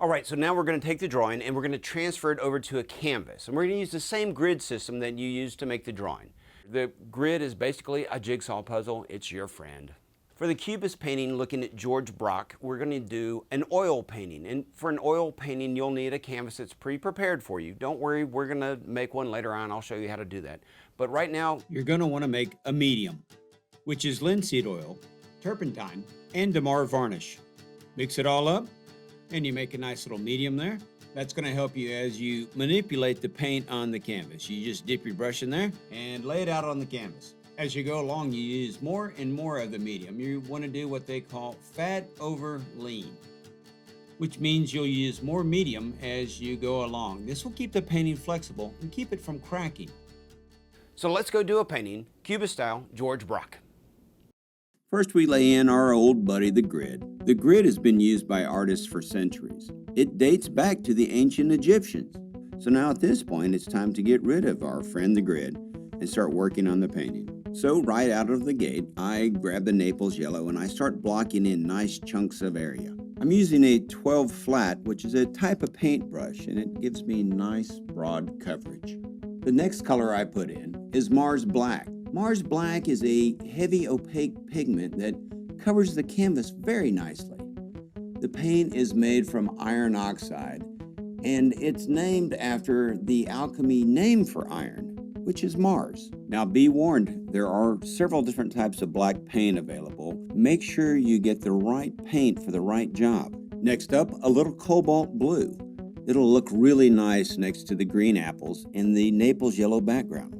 All right, so now we're going to take the drawing and we're going to transfer it over to a canvas. And we're going to use the same grid system that you used to make the drawing. The grid is basically a jigsaw puzzle. It's your friend. For the Cubist painting, looking at George Braque, we're going to do an oil painting. And for an oil painting, you'll need a canvas that's pre-prepared for you. Don't worry, we're going to make one later on. I'll show you how to do that. But right now, you're going to want to make a medium, which is linseed oil, turpentine, and Damar varnish. Mix it all up, and you make a nice little medium there. That's going to help you as you manipulate the paint on the canvas. You just dip your brush in there and lay it out on the canvas. As you go along, you use more and more of the medium. You want to do what they call fat over lean, which means you'll use more medium as you go along. This will keep the painting flexible and keep it from cracking. So let's go do a painting, Cubist style, George Braque. First, we lay in our old buddy, the grid. The grid has been used by artists for centuries. It dates back to the ancient Egyptians. So now at this point, it's time to get rid of our friend, the grid, and start working on the painting. So right out of the gate, I grab the Naples yellow and I start blocking in nice chunks of area. I'm using a 12 flat, which is a type of paintbrush, and it gives me nice broad coverage. The next color I put in is Mars Black. Mars Black is a heavy opaque pigment that covers the canvas very nicely. The paint is made from iron oxide, and it's named after the alchemy name for iron, which is Mars. Now be warned, there are several different types of black paint available. Make sure you get the right paint for the right job. Next up, a little cobalt blue. It'll look really nice next to the green apples in the Naples yellow background.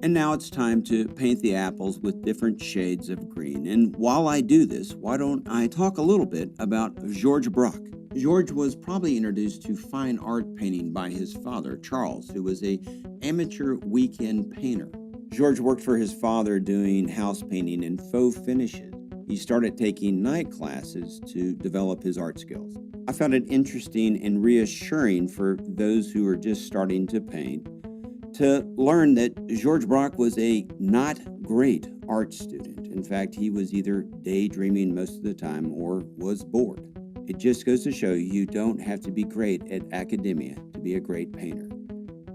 And now it's time to paint the apples with different shades of green. And while I do this, why don't I talk a little bit about George Braque? George was probably introduced to fine art painting by his father, Charles, who was an amateur weekend painter. George worked for his father doing house painting and faux finishes. He started taking night classes to develop his art skills. I found it interesting and reassuring for those who are just starting to paint to learn that George Braque was a not great art student. In fact, he was either daydreaming most of the time or was bored. It just goes to show you don't have to be great at academia to be a great painter.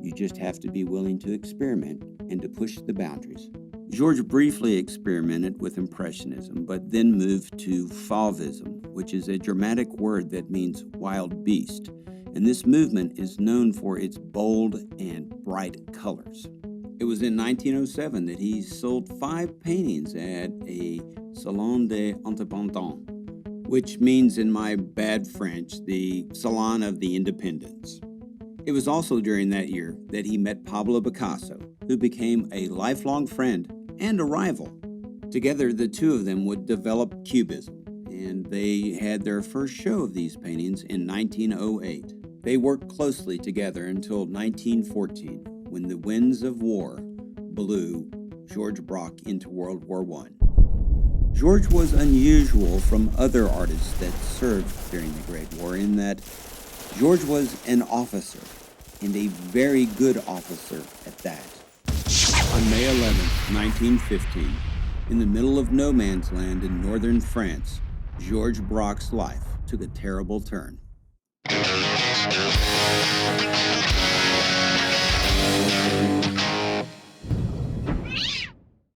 You just have to be willing to experiment and to push the boundaries. George briefly experimented with Impressionism, but then moved to Fauvism, which is a dramatic word that means wild beast. And this movement is known for its bold and bright colors. It was in 1907 that he sold 5 paintings at a Salon des Indépendants, which means in my bad French, the Salon of the Independents. It was also during that year that he met Pablo Picasso, who became a lifelong friend and a rival. Together, the two of them would develop Cubism, and they had their first show of these paintings in 1908. They worked closely together until 1914, when the winds of war blew George Braque into World War I. George was unusual from other artists that served during the Great War in that George was an officer, and a very good officer at that. On May 11, 1915, in the middle of no man's land in northern France, George Braque's life took a terrible turn.